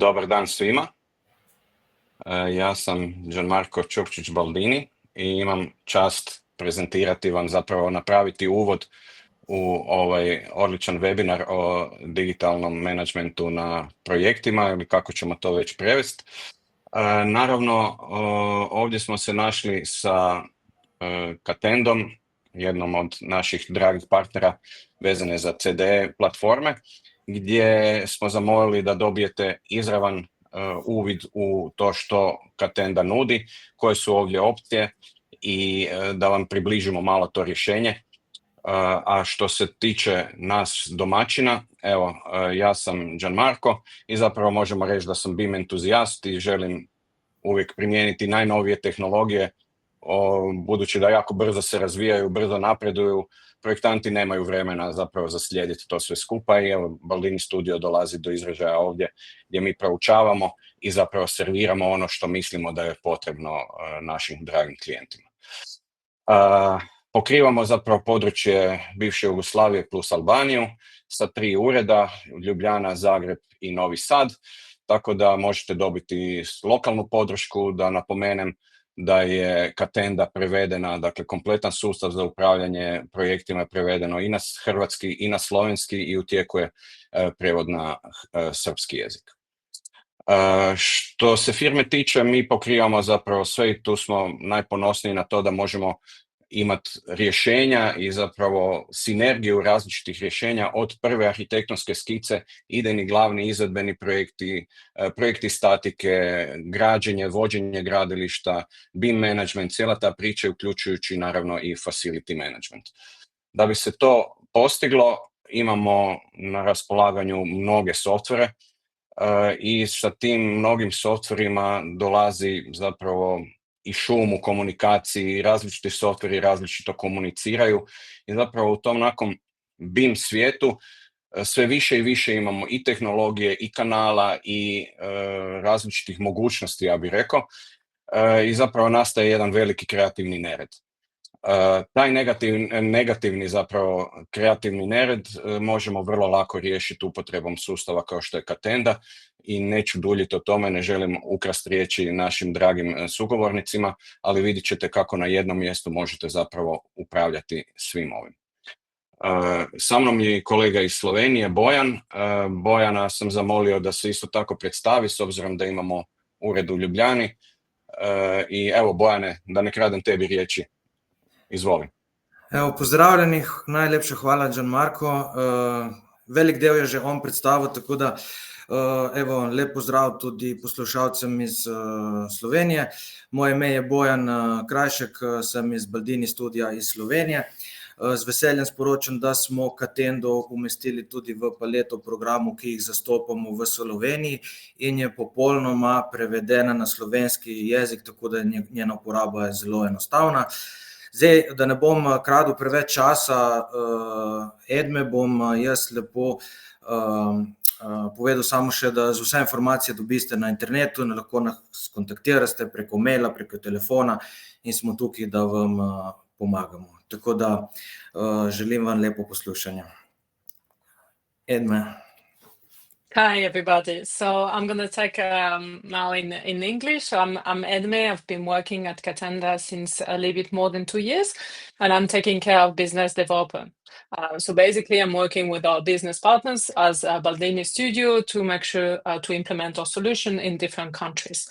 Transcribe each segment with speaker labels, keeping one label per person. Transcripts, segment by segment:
Speaker 1: Dobar dan svima. Ja sam Gianmarco Čupčić-Baldini i imam čast prezentirati vam, zapravo napraviti uvod u ovaj odličan webinar o digitalnom menadžmentu na projektima ili kako ćemo to već prevesti. Naravno, ovdje smo se našli sa Catendom, jednom od naših dragih partnera vezane za CDE platforme, gdje smo zamolili da dobijete izravan uvid u to što Catenda nudi, koje su ovdje opcije i da vam približimo malo to rješenje. A što se tiče nas domaćina, evo, ja sam Gianmarco i zapravo možemo reći da sam BIM entuzijast i želim uvijek primijeniti najnovije tehnologije, budući da jako brzo se razvijaju, brzo napreduju, projektanti nemaju vremena zapravo za slijediti to sve skupa i evo, Baldini Studio dolazi do izražaja ovdje gdje mi proučavamo i zapravo serviramo ono što mislimo da je potrebno našim dragim klijentima. Pokrivamo zapravo područje bivše Jugoslavije plus Albaniju sa 3 ureda, Ljubljana, Zagreb i Novi Sad, tako da možete dobiti lokalnu podršku. Da napomenem da je Catenda prevedena, dakle kompletan sustav za upravljanje projektima je prevedeno i na hrvatski i na slovenski i u tijeku je prijevod na srpski jezik. Što se firme tiče, mi pokrivamo zapravo sve i tu smo najponosniji na to da možemo imati rješenja i zapravo sinergiju različitih rješenja od prve arhitektonske skice, idejni glavni izvedbeni projekti, projekti statike, građenje, vođenje gradilišta, BIM management, cijela ta priča uključujući naravno i facility management. Da bi se to postiglo, imamo na raspolaganju mnoge softvere i sa tim mnogim softverima dolazi zapravo i šum u komunikaciji, različiti softveri različito komuniciraju i zapravo u tom nakon BIM svijetu sve više i više imamo i tehnologije i kanala i različitih mogućnosti, ja bih rekao, i zapravo nastaje jedan veliki kreativni nered. Taj negativni zapravo kreativni nered možemo vrlo lako riješiti upotrebom sustava kao što je Catenda i neću duljiti o tome, ne želim ukrasti riječi našim dragim sugovornicima, ali vidjet ćete kako na jednom mjestu možete zapravo upravljati svim ovim. Sa mnom je kolega iz Slovenije, Bojan. Bojana sam zamolio da se isto tako predstavi s obzirom da imamo ured u Ljubljani. I evo Bojane, da ne kradem tebi riječi. Izvoli.
Speaker 2: Evo, pozdravljeni, najlepša hvala Gianmarco. Velik del je že on predstavil, tako da evo, lep pozdrav tudi poslušalcem iz Slovenije. Moje ime je Bojan Krajšek, sem iz Baldini Studia iz Slovenije. Z veseljem sporočam, da smo Catendo umestili tudi v paleto programov, ki jih zastopamo v Sloveniji in je popolnoma prevedena na slovenski jezik, tako da njena uporaba je zelo enostavna. Zdaj, da ne bom kradel preveč časa, Edme, bom jaz lepo povedal samo še, da z vse informacije dobiste na internetu, lahko nas kontaktirate preko maila, preko telefona in smo tukaj, da vam pomagamo. Tako da želim vam lepo poslušanje. Edme.
Speaker 3: Hi, everybody. So I'm going to take now in English. So I'm Edmée. I've been working at Catenda since a little bit more than 2 years, and I'm taking care of business development. So basically, I'm working with our business partners as a Baldini Studio to make sure to implement our solution in different countries.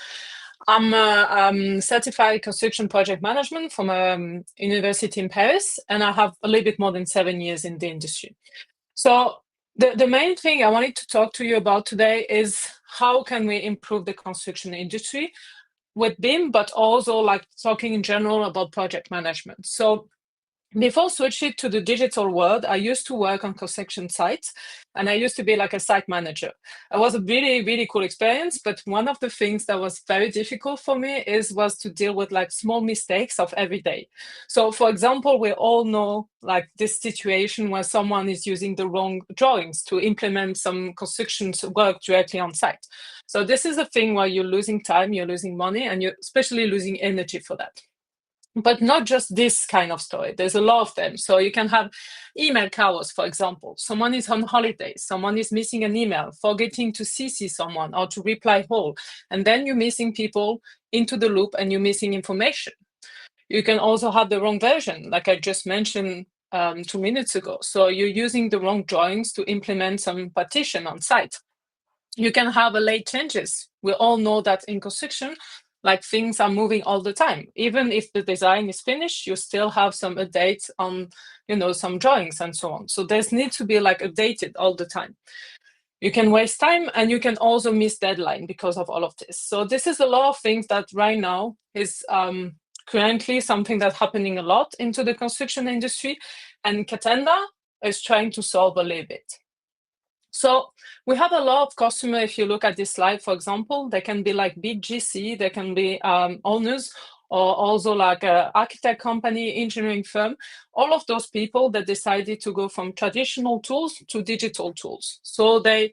Speaker 3: I'm a certified construction project management from a university in Paris, and I have a little bit more than 7 years in the industry. So the main thing I wanted to talk to you about today is how can we improve the construction industry with BIM, but also like talking in general about project management. So before switching to the digital world, I used to work on construction sites and I used to be like a site manager. It was a really, really cool experience, but one of the things that was very difficult for me was to deal with like small mistakes of every day. So for example, we all know like this situation where someone is using the wrong drawings to implement some construction work directly on site. So this is a thing where you're losing time, you're losing money, and you're especially losing energy for that. But not just this kind of story. There's a lot of them. So you can have email chaos, for example. Someone is on holiday, someone is missing an email, forgetting to CC someone or to reply whole. And then you're missing people into the loop and you're missing information. You can also have the wrong version, like I just mentioned 2 minutes ago. So you're using the wrong drawings to implement some partition on site. You can have a late changes. We all know that in construction, like things are moving all the time. Even if the design is finished, you still have some updates on, some drawings and so on. So there's need to be like updated all the time. You can waste time and you can also miss deadline because of all of this. So this is a lot of things that right now is currently something that's happening a lot into the construction industry, and Catenda is trying to solve a little bit. So we have a lot of customers. If you look at this slide, for example, they can be like big GC, they can be owners, or also like an architect company, engineering firm, all of those people that decided to go from traditional tools to digital tools. So they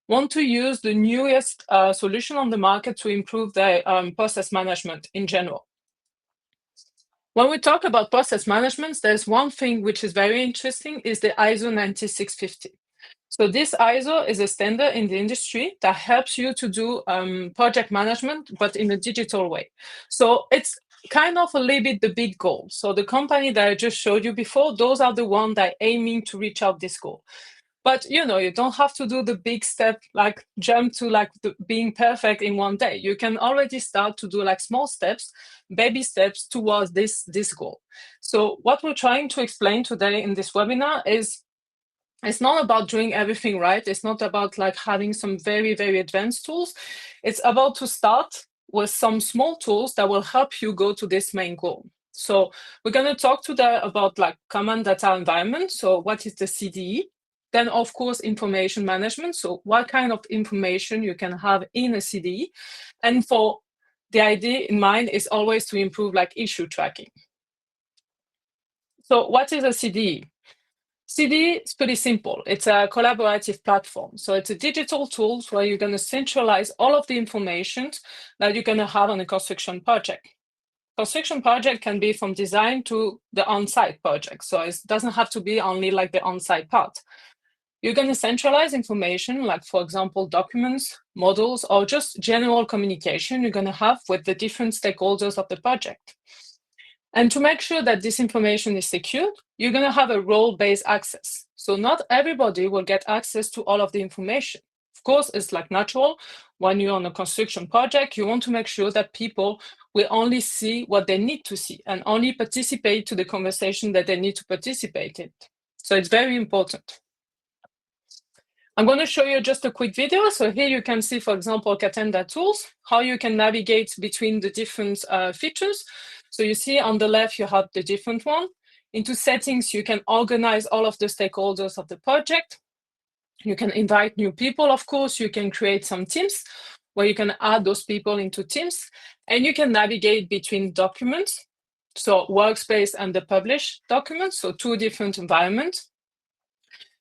Speaker 3: want to use the newest solution on the market to improve their process management in general. When we talk about process management, there's one thing which is very interesting, is the ISO 9650. So this ISO is a standard in the industry that helps you to do project management, but in a digital way. So it's kind of a little bit the big goal. So the company that I just showed you before, those are the ones that are aiming to reach out this goal. But you don't have to do the big step, like jump to like being perfect in one day. You can already start to do like small steps, baby steps towards this goal. So what we're trying to explain today in this webinar is, it's not about doing everything right. It's not about like having some very, very advanced tools. It's about to start with some small tools that will help you go to this main goal. So we're going to talk today about like common data environment. So what is the CDE? Then, of course, information management. So what kind of information you can have in a CDE. And for the idea in mind is always to improve like issue tracking. So what is a CDE? CDE is pretty simple. It's a collaborative platform. So it's a digital tool where you're going to centralize all of the information that you're going to have on a construction project. Construction project can be from design to the on-site project. So it doesn't have to be only like the on-site part. You're going to centralize information, like, for example, documents, models, or just general communication you're going to have with the different stakeholders of the project. And to make sure that this information is secured, you're going to have a role-based access. So not everybody will get access to all of the information. Of course, it's like natural. When you're on a construction project, you want to make sure that people will only see what they need to see and only participate to the conversation that they need to participate in. So it's very important. I'm going to show you just a quick video. So here you can see, for example, Catenda tools, how you can navigate between the different features. So you see on the left, you have the different one. Into settings, you can organize all of the stakeholders of the project. You can invite new people, of course. You can create some teams where you can add those people into teams. And you can navigate between documents, so workspace and the published documents, so two different environments.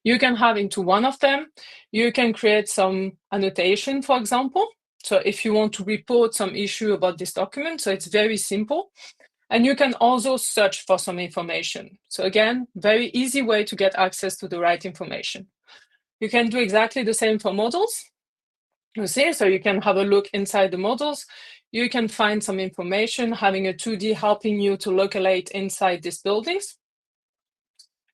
Speaker 3: You can have into one of them, you can create some annotation, for example. So if you want to report some issue about this document, so it's very simple. And you can also search for some information. So again, very easy way to get access to the right information. You can do exactly the same for models. You see, so you can have a look inside the models. You can find some information, having a 2D helping you to locate inside these buildings.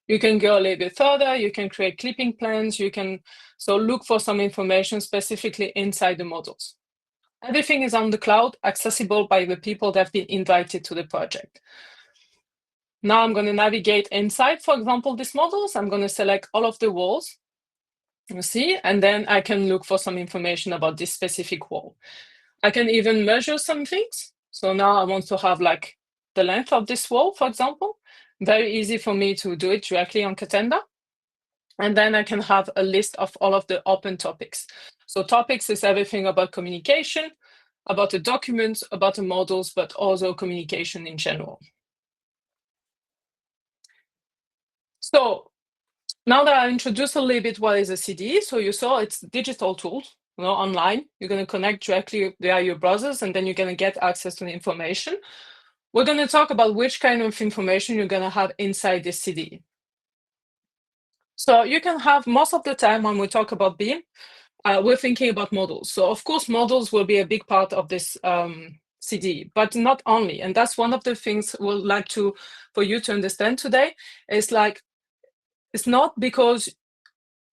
Speaker 3: You can go a little bit further, you can create clipping plans, you can look for some information specifically inside the models. Everything is on the cloud, accessible by the people that have been invited to the project. Now I'm going to navigate inside, for example, these models. I'm going to select all of the walls, you see, and then I can look for some information about this specific wall. I can even measure some things. So now I want to have like the length of this wall, for example. Very easy for me to do it directly on Catenda. And then I can have a list of all of the open topics. So topics is everything about communication, about the documents, about the models, but also communication in general. So now that I introduced a little bit what is a CDE, so you saw it's digital tools, online. You're going to connect directly via your browsers, and then you're going to get access to the information. we're going to talk about which kind of information you're going to have inside the CD. So you can have, most of the time when we talk about BIM, we're thinking about models. So of course, models will be a big part of this CD, but not only. And that's one of the things we'd like for you to understand today. Is like, it's not because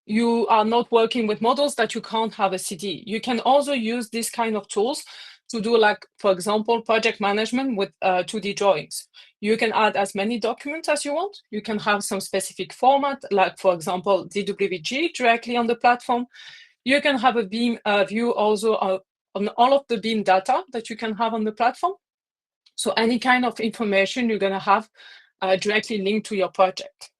Speaker 3: you are not working with models that you can't have a CD. You can also use this kind of tools to do, like, for example, project management with 2D drawings. You can add as many documents as you want. You can have some specific format, like, for example, DWG directly on the platform. You can have a BIM view also on all of the BIM data that you can have on the platform. So any kind of information you're going to have directly linked to your project.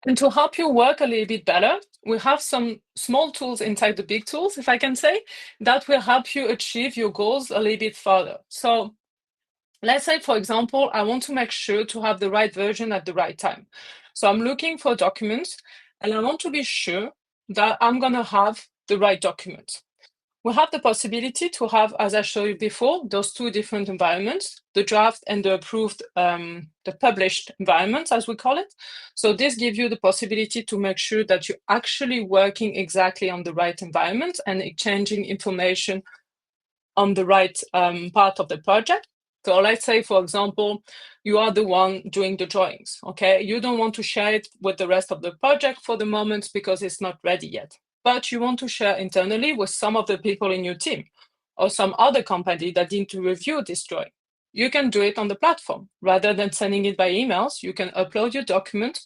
Speaker 3: And to help you work a little bit better, we have some small tools inside the big tools, if I can say, that will help you achieve your goals a little bit further. So let's say, for example, I want to make sure to have the right version at the right time. So I'm looking for documents, and I want to be sure that I'm going to have the right document. We have the possibility to have, as I showed you before, those two different environments, the draft and the approved, the published environments, as we call it. So this gives you the possibility to make sure that you're actually working exactly on the right environment and exchanging information on the right part of the project. So let's say, for example, you are the one doing the drawings, okay? You don't want to share it with the rest of the project for the moment because it's not ready yet. But you want to share internally with some of the people in your team or some other company that need to review this drawing. You can do it on the platform. Rather than sending it by emails, you can upload your document,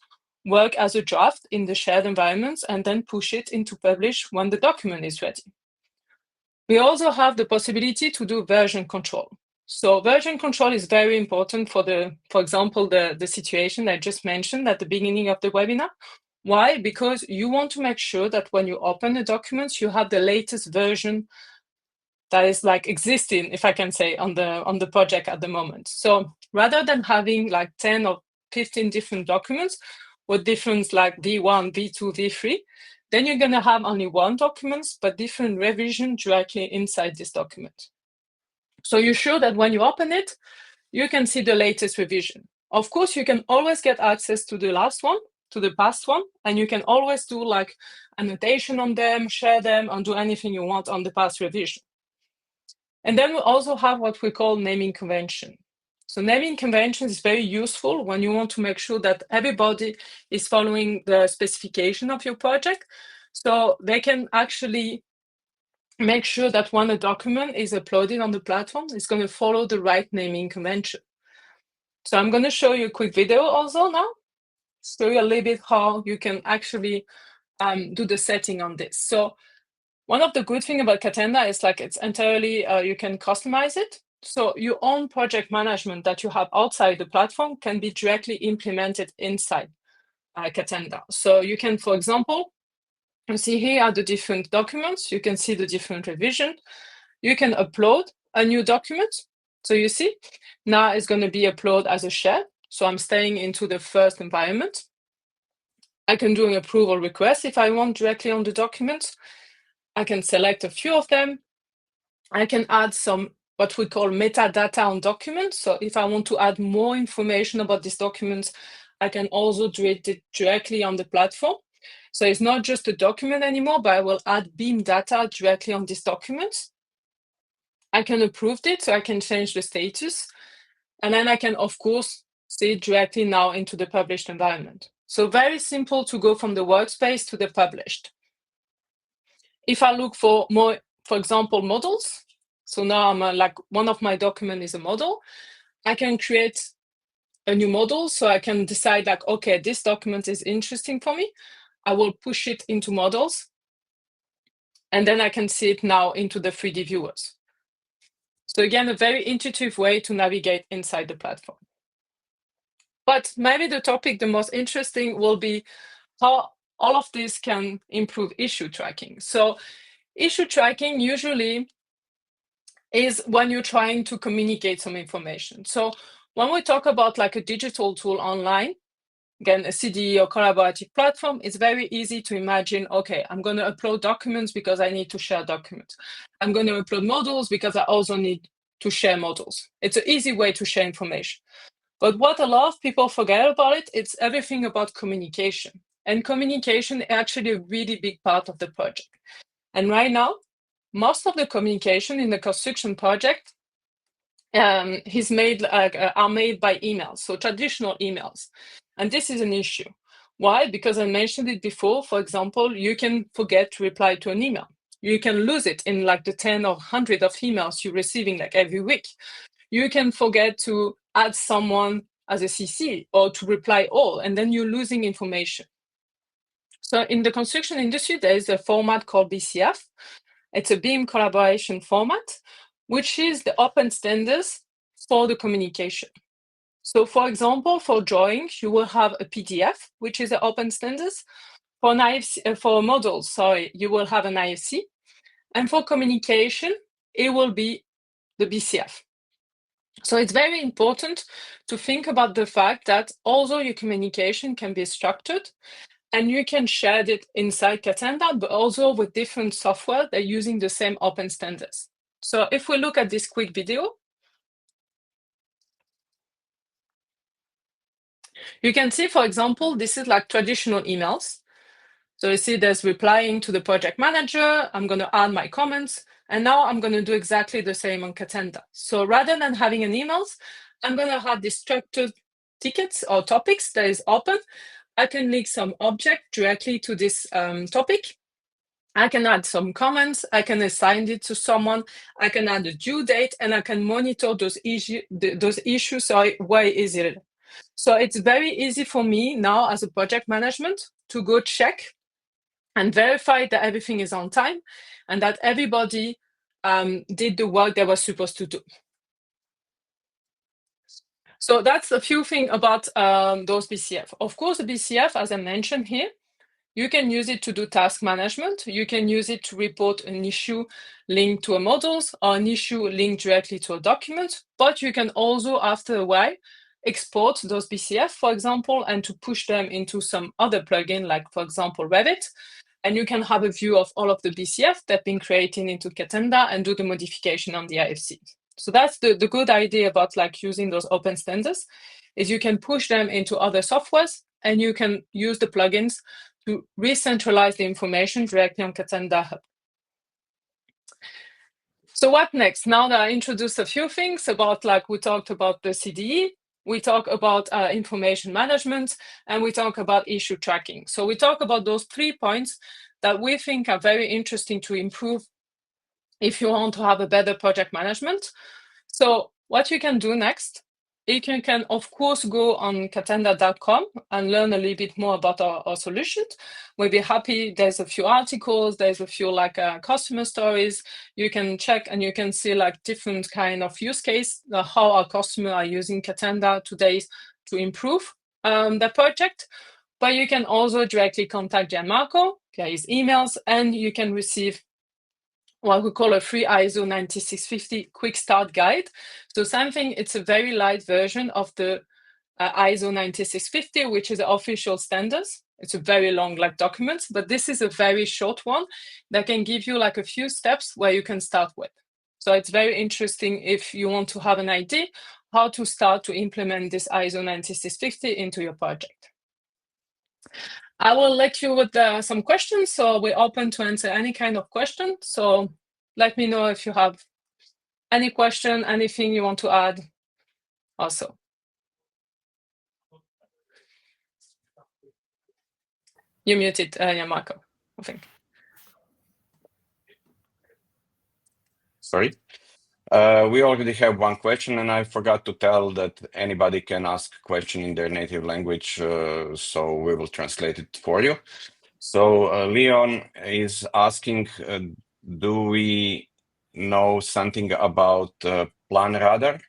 Speaker 3: work as a draft in the shared environments, and then push it into publish when the document is ready. We also have the possibility to do version control. So version control is very important for example, the situation I just mentioned at the beginning of the webinar. Why? Because you want to make sure that when you open the documents, you have the latest version that is like existing, if I can say, on the project at the moment. So rather than having like 10 or 15 different documents with different like V1, V2, V3, then you're going to have only one document, but different revision directly inside this document. So you're sure that when you open it, you can see the latest revision. Of course, you can always get access to the last one, to the past one, and you can always do like annotation on them, share them, and do anything you want on the past revision. And then we also have what we call naming convention. So naming convention is very useful when you want to make sure that everybody is following the specification of your project. So they can actually make sure that when a document is uploaded on the platform, it's going to follow the right naming convention. So I'm going to show you a quick video also now, show you a little bit how you can actually do the setting on this. So one of the good things about Catenda is like it's entirely, you can customize it. So your own project management that you have outside the platform can be directly implemented inside Catenda. So you can, for example, you see here are the different documents. You can see the different revision. You can upload a new document. So you see, now it's going to be uploaded as a share. So I'm staying into the first environment. I can do an approval request if I want directly on the document. I can select a few of them. I can add some what we call metadata on documents. So if I want to add more information about these documents, I can also do it directly on the platform. So it's not just a document anymore, but I will add BIM data directly on this document. I can approve it, so I can change the status. And then I can, of course, see it directly now into the published environment. So very simple to go from the workspace to the published. If I look for more, for example, models, so now I'm like one of my documents is a model, I can create a new model. So I can decide like, okay, this document is interesting for me. I will push it into models. And then I can see it now into the 3D viewers. So again, a very intuitive way to navigate inside the platform. But maybe the topic the most interesting will be how all of this can improve issue tracking. So issue tracking usually is when you're trying to communicate some information. So when we talk about like a digital tool online, again, a CD or collaborative platform, it's very easy to imagine, okay, I'm going to upload documents because I need to share documents. I'm going to upload models because I also need to share models. It's an easy way to share information. But what a lot of people forget about it, it's everything about communication. And communication is actually a really big part of the project. And right now, most of the communication in the construction project are made by emails, so traditional emails. And this is an issue. Why? Because I mentioned it before. For example, you can forget to reply to an email. You can lose it in like the 10 or 100 of emails you're receiving like every week. You can forget to add someone as a CC or to reply all, and then you're losing information. So in the construction industry, there is a format called BCF. It's a BIM collaboration format, which is the open standards for the communication. So for example, for drawing, you will have a PDF, which is the open standards. For models, you will have an IFC. And for communication, it will be the BCF. So it's very important to think about the fact that although your communication can be structured and you can share it inside Catenda, but also with different software, they're using the same open standards. So if we look at this quick video, you can see, for example, this is like traditional emails. So you see there's replying to the project manager. I'm going to add my comments. And now I'm going to do exactly the same on Catenda. So rather than having an emails, I'm going to have these structured tickets or topics that is open. I can link some object directly to this topic. I can add some comments. I can assign it to someone. I can add a due date, and I can monitor those issues way easier. So it's very easy for me now as a project management to go check and verify that everything is on time and that everybody did the work they were supposed to do. So that's a few things about those BCF. Of course, the BCF, as I mentioned here, you can use it to do task management. You can use it to report an issue linked to a models or an issue linked directly to a document. But you can also, after a while, export those BCF, for example, and to push them into some other plugin, like, for example, Revit. And you can have a view of all of the BCF that have been created into Catenda and do the modification on the IFC. So that's the good idea about like using those open standards, is you can push them into other softwares and you can use the plugins to re-centralize the information directly on Catenda Hub. So what next? Now that I introduced a few things about, like, we talked about the CDE, we talk about information management, and we talk about issue tracking. So we talk about those 3 points that we think are very interesting to improve if you want to have a better project management. So what you can do next, you can of course go on catenda.com and learn a little bit more about our solution. We'll be happy. There's a few articles, there's a few like customer stories. You can check and you can see like different kind of use case, how our customers are using Catenda today to improve the project. But you can also directly contact Gianmarco via his emails, and you can receive what we call a free ISO 9650 quick start guide. So something, it's a very light version of the ISO 9650, which is the official standards. It's a very long like document, but this is a very short one that can give you like a few steps where you can start with. So it's very interesting if you want to have an idea how to start to implement this ISO 9650 into your project. I will let you with some questions, so we're open to answer any kind of question. So let me know if you have any question, anything you want to add also. You're muted, Gianmarco, I think.
Speaker 1: Sorry. We already have one question, and I forgot to tell that anybody can ask a question in their native language, so we will translate it for you. So Leon is asking, do we know something about Plan Radar?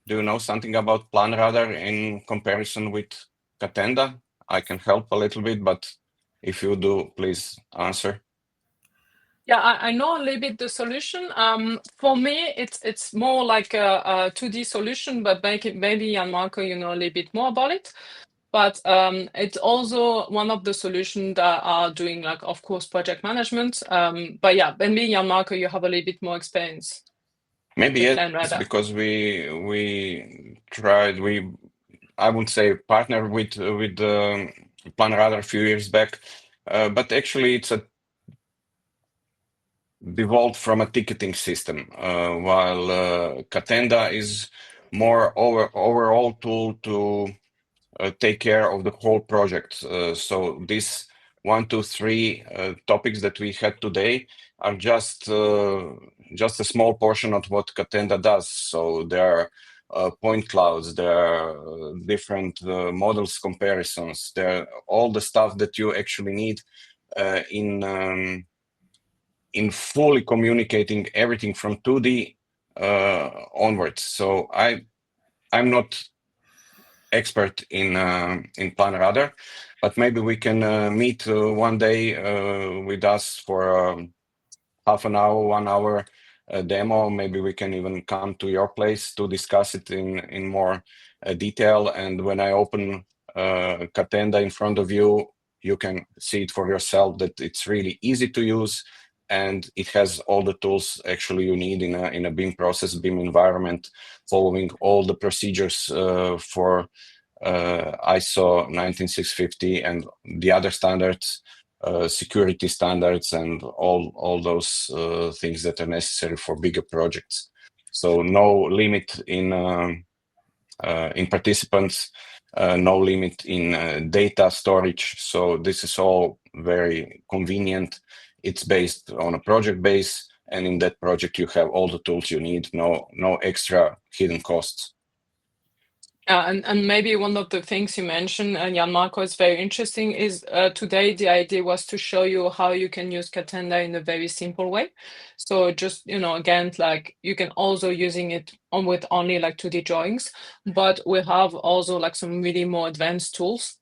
Speaker 1: Do you know something about Plan Radar in comparison with Catenda? I can help a little bit, but if you do, please answer.
Speaker 3: Yeah, I know a little bit the solution. For me, it's more like a 2D solution, but maybe Gianmarco, you know a little bit more about it. But it's also one of the solutions that are doing, like, of course, project management. But yeah, maybe Gianmarco, you have a little bit more experience.
Speaker 1: Maybe
Speaker 3: the
Speaker 1: yes,
Speaker 3: plan radar?
Speaker 1: because we tried, I would say partner with Plan Radar a few years back, but actually it's devolved from a ticketing system, while Catenda is more overall tool to take care of the whole project. So these 1, 2, 3 topics that we had today are just a small portion of what Catenda does. So there are point clouds, there are different models comparisons, there are all the stuff that you actually need in fully communicating everything from 2D onwards. So I'm not expert in Plan Radar, but maybe we can meet one day with us for half an hour, 1 hour demo. Maybe we can even come to your place to discuss it in more detail. And when I open Catenda in front of you, you can see it for yourself that it's really easy to use, and it has all the tools actually you need in a BIM process, BIM environment, following all the procedures for ISO 19650 and the other standards, security standards, and all those things that are necessary for bigger projects. So no limit in participants, no limit in data storage. So this is all very convenient. It's based on a project base, and in that project you have all the tools you need. No extra hidden costs.
Speaker 3: And maybe one of the things you mentioned, Jan Marco, is very interesting, is today the idea was to show you how you can use Catenda in a very simple way. So just, again, like you can also using it with only like 2D drawings, but we have also like some really more advanced tools.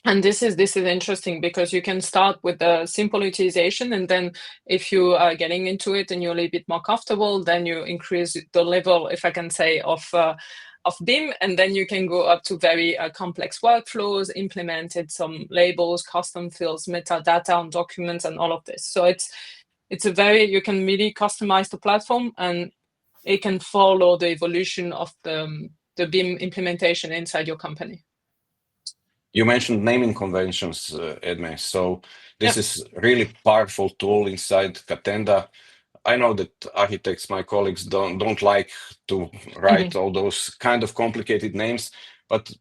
Speaker 3: And this is interesting because you can start with a simple utilization, and then if you are getting into it and you're a little bit more comfortable, then you increase the level, if I can say, of BIM, and then you can go up to very complex workflows, implemented some labels, custom fields, metadata on documents, and all of this. So it's you can really customize the platform, and it can follow the evolution of the BIM implementation inside your company.
Speaker 1: You mentioned naming conventions, Edmée. So this is really powerful tool inside Catenda. I know that architects, my colleagues, don't like to write all those kind of complicated names, but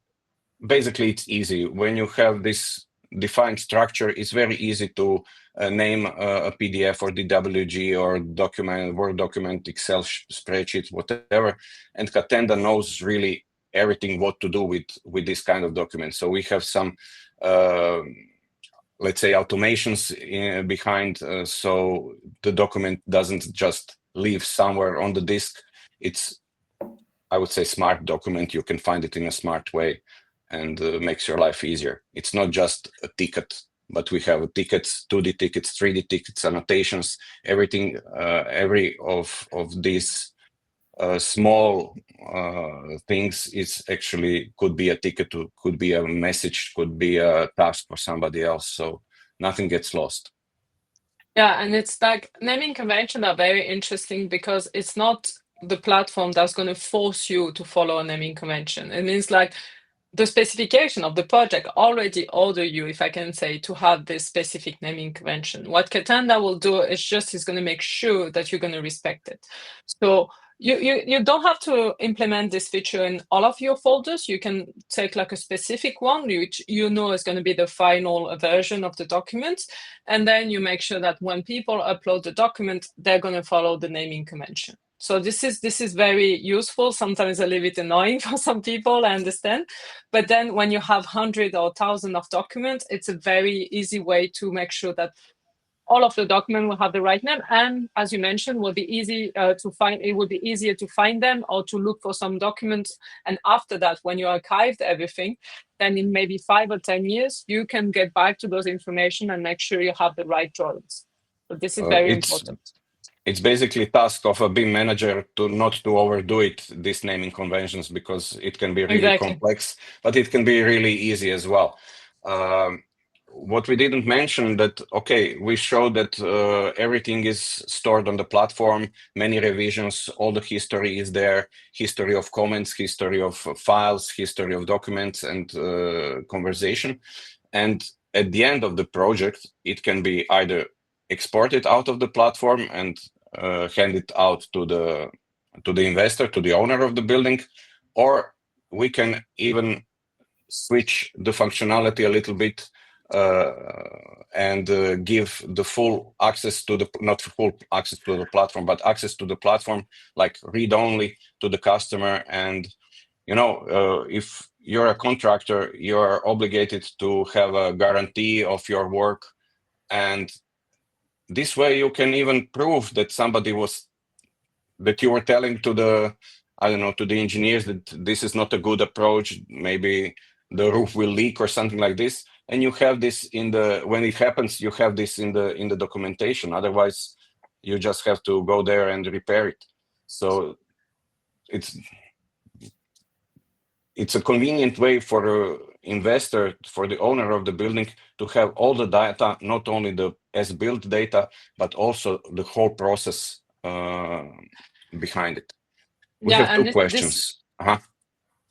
Speaker 1: basically it's easy. When you have this defined structure, it's very easy to name a PDF or DWG or document, Word document, Excel spreadsheet, whatever. And Catenda knows really everything what to do with this kind of document. So we have some let's say automations behind, so the document doesn't just live somewhere on the disk. It's, I would say, smart document. You can find it in a smart way, and makes your life easier. It's not just a ticket, but we have tickets, 2D tickets, 3D tickets, annotations, everything. Every of these small things is actually could be a ticket, could be a message, could be a task for somebody else. So nothing gets lost.
Speaker 3: Yeah, and it's like naming conventions are very interesting because it's not the platform that's going to force you to follow a naming convention. It means like the specification of the project already order you, if I can say, to have this specific naming convention. What Catenda will do is just is going to make sure that you're going to respect it. So you don't have to implement this feature in all of your folders. You can take like a specific one, which is going to be the final version of the document. And then you make sure that when people upload the document, they're going to follow the naming convention. So this is very useful, sometimes a little bit annoying for some people, I understand. But then when you have hundreds or thousands of documents, it's a very easy way to make sure that all of the documents will have the right name. And as you mentioned, will be easy to find. It will be easier to find them or to look for some documents. And after that, when you archived everything, then in maybe 5 or 10 years, you can get back to those information and make sure you have the right drawings. So this is very important.
Speaker 1: It's basically task of a BIM manager to not to overdo it, these naming conventions, because it can be really complex, but it can be really easy as well. what we didn't mention that, okay, we showed that everything is stored on the platform, many revisions, all the history is there, history of comments, history of files, history of documents and conversation. And at the end of the project, it can be either exported out of the platform and handed out to the investor, to the owner of the building, or we can even switch the functionality a little bit and give the full access to the, not full access to the platform, but access to the platform, like read only to the customer. And, you know, if you're a contractor, you're obligated to have a guarantee of your work. And this way you can even prove that that you were telling to the, I don't know, to the engineers that this is not a good approach, maybe the roof will leak or something like this. And you have this when it happens, you have this in the documentation. Otherwise, you just have to go there and repair it. So it's a convenient way for the investor, for the owner of the building, to have all the data, not only the as-built data, but also the whole process behind it. We have two questions.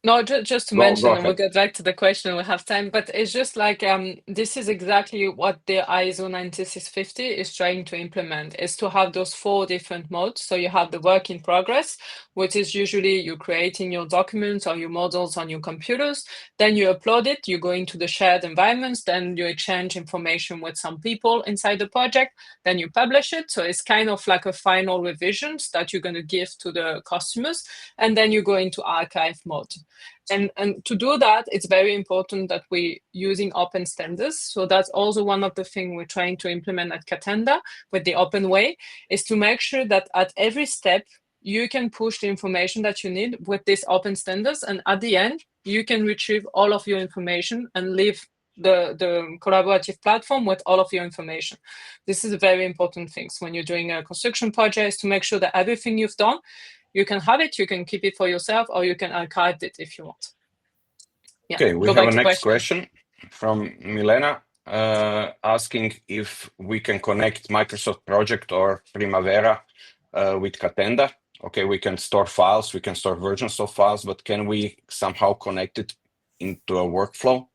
Speaker 3: No, just to mention, and we'll get back to the question, we have time, but it's just like, this is exactly what the ISO 9650 is trying to implement, is to have those 4 different modes. So you have the work in progress, which is usually you creating your documents or your models on your computers, then you upload it, you go into the shared environments, then you exchange information with some people inside the project, then you publish it. So it's kind of like a final revisions that you're going to give to the customers, and then you go into archive mode. And to do that, it's very important that we're using open standards. So that's also one of the things we're trying to implement at Catenda with the open way, is to make sure that at every step, you can push the information that you need with these open standards. And at the end, you can retrieve all of your information and leave the collaborative platform with all of your information. This is a very important thing when you're doing a construction project, is to make sure that everything you've done, you can have it, you can keep it for yourself, or you can archive it if you want.
Speaker 1: Yeah. Okay, we have a next question from Milena asking if we can connect Microsoft Project or Primavera with Catenda. Okay, we can store files, we can store versions of files, but can we somehow connect it into a workflow?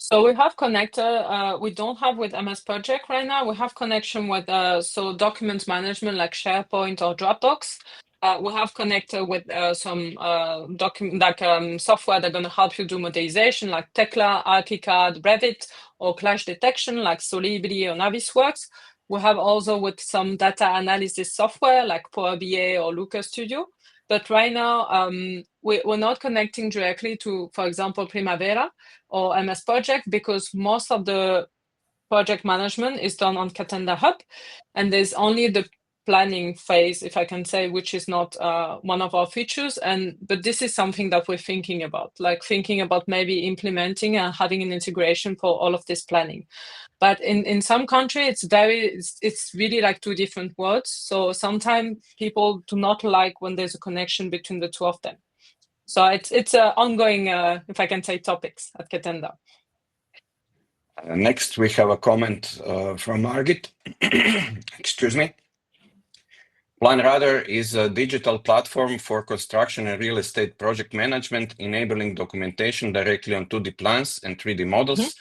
Speaker 3: So we have connector, we don't have with MS Project right now. We have connection with so document management like SharePoint or Dropbox. We have connector with some software that are going to help you do modelization like Tekla, ArchiCAD, Revit, or clash detection like Solibri or Navisworks. We have also with some data analysis software like Power BI or Looker Studio. But right now, we're not connecting directly to, for example, Primavera or MS Project, because most of the project management is done on Catenda Hub, and there's only the planning phase, if I can say, which is not one of our features. But this is something that we're thinking about, like thinking about maybe implementing and having an integration for all of this planning. But in some countries, it's really like 2 different worlds. So sometimes people do not like when there's a connection between the 2 of them. So it's ongoing, if I can say, topics at Catenda.
Speaker 1: Next, we have a comment from Margit. Excuse me. PlanRadar is a digital platform for construction and real estate project management, enabling documentation directly on 2D plans and 3D models,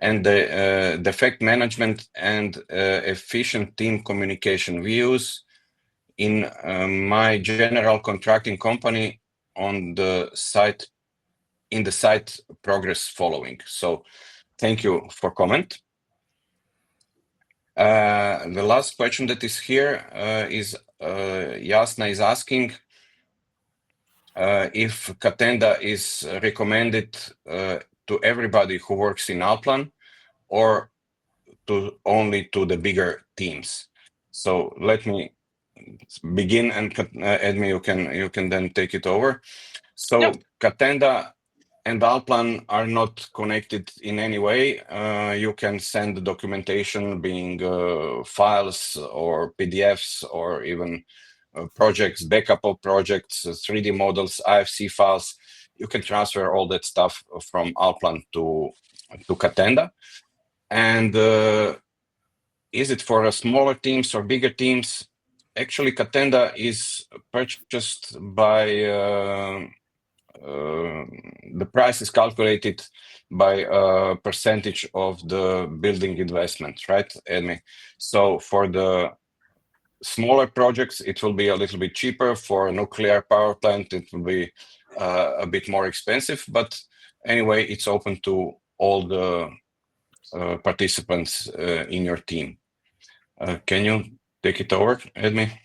Speaker 1: and the defect management and efficient team communication. We use in my general contracting company on the site, in the site progress following. So thank you for comment. The last question that is here is Jasna is asking if Catenda is recommended to everybody who works in Alplan or only to the bigger teams. So let me begin, and Edmée, you can then take it over. So Catenda and Alplan are not connected in any way. You can send the documentation, being files or PDFs or even projects, backup of projects, 3D models, IFC files. you can transfer all that stuff from Alplan to Catenda. And is it for smaller teams or bigger teams? Actually, Catenda is purchased by the price is calculated by a percentage of the building investment, right, Edmée? So for the smaller projects, it will be a little bit cheaper. For a nuclear power plant, it will be a bit more expensive. But anyway, it's open to all the participants in your team. Can you take it over, Edmée?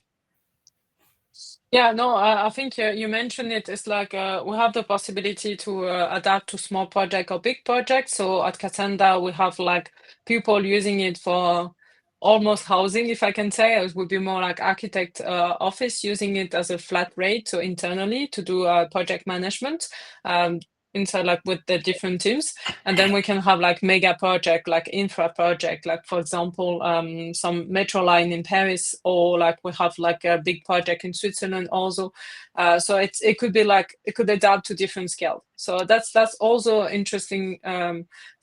Speaker 3: Yeah, no, I think you mentioned it. It's like we have the possibility to adapt to small project or big projects. So at Catenda, we have like people using it for almost housing, if I can say. It would be more like architect office using it as a flat rate, so internally to do project management inside, like with the different teams. And then we can have like mega project, like infra project, like for example, some metro line in Paris, or like we have like a big project in Switzerland also. So it could be like, it could adapt to different scale. So that's also interesting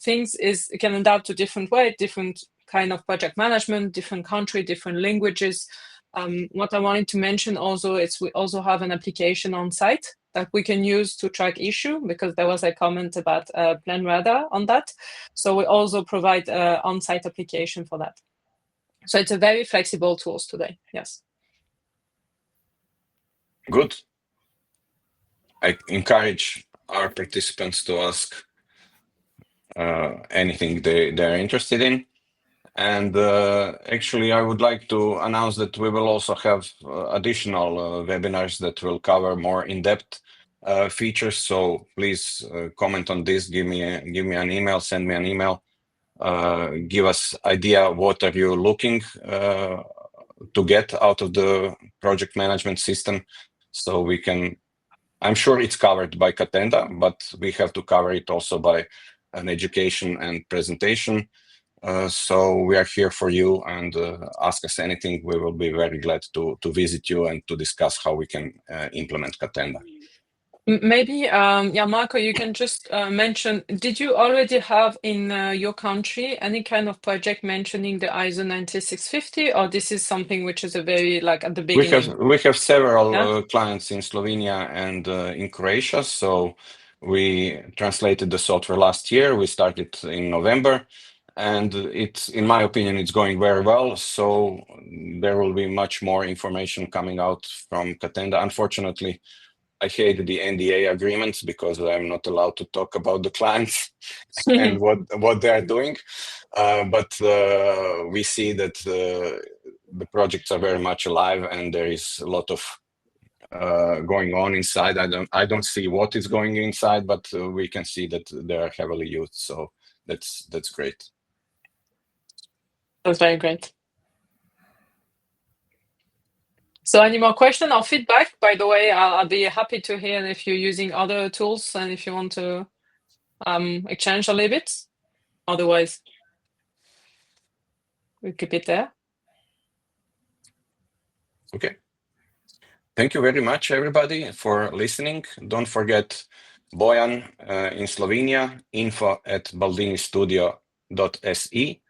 Speaker 3: things, is it can adapt to different way, different kind of project management, different country, different languages. What I wanted to mention also is we also have an application on site that we can use to track issue, because there was a comment about Plan Radar on that. So we also provide on-site application for that. So it's a very flexible tools today. Yes.
Speaker 1: Good. I encourage our participants to ask anything they're interested in. And actually, I would like to announce that we will also have additional webinars that will cover more in-depth features. So please comment on this. Give me an email. Send me an email. Give us idea what are you looking to get out of the project management system, so we can. I'm sure it's covered by Catenda, but we have to cover it also by an education and presentation. So we are here for you, and ask us anything. We will be very glad to visit you and to discuss how we can implement Catenda.
Speaker 3: Maybe, yeah, Marco, you can just mention, did you already have in your country any kind of project mentioning the ISO 9650, or this is something which is a very, like at the beginning?
Speaker 1: We have several clients in Slovenia and in Croatia. So we translated the software last year. We started in November. And it's, in my opinion, it's going very well. So there will be much more information coming out from Catenda. Unfortunately, I hate the NDA agreements because I'm not allowed to talk about the clients and what they are doing. But we see that the projects are very much alive, and there is a lot of going on inside. I don't see what is going inside, but we can see that they are heavily used. So that's great.
Speaker 3: That's very great. So any more question or feedback? By the way, I'll be happy to hear if you're using other tools and if you want to exchange a little bit. Otherwise, we keep it there.
Speaker 1: Okay. Thank you very much, everybody, for listening. Don't forget Bojan in Slovenia, info@baldinistudio.se.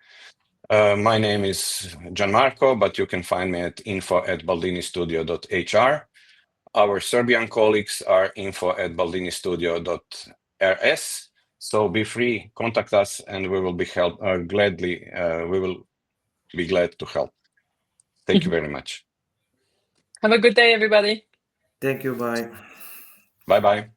Speaker 1: My name is Gianmarco, but you can find me at info@baldinistudio.hr. Our Serbian colleagues are info@baldinistudio.rs. So be free, contact us, and we will be glad to help. Thank you very much.
Speaker 3: Have a good day, everybody.
Speaker 2: Thank you. Bye.
Speaker 1: Bye-bye.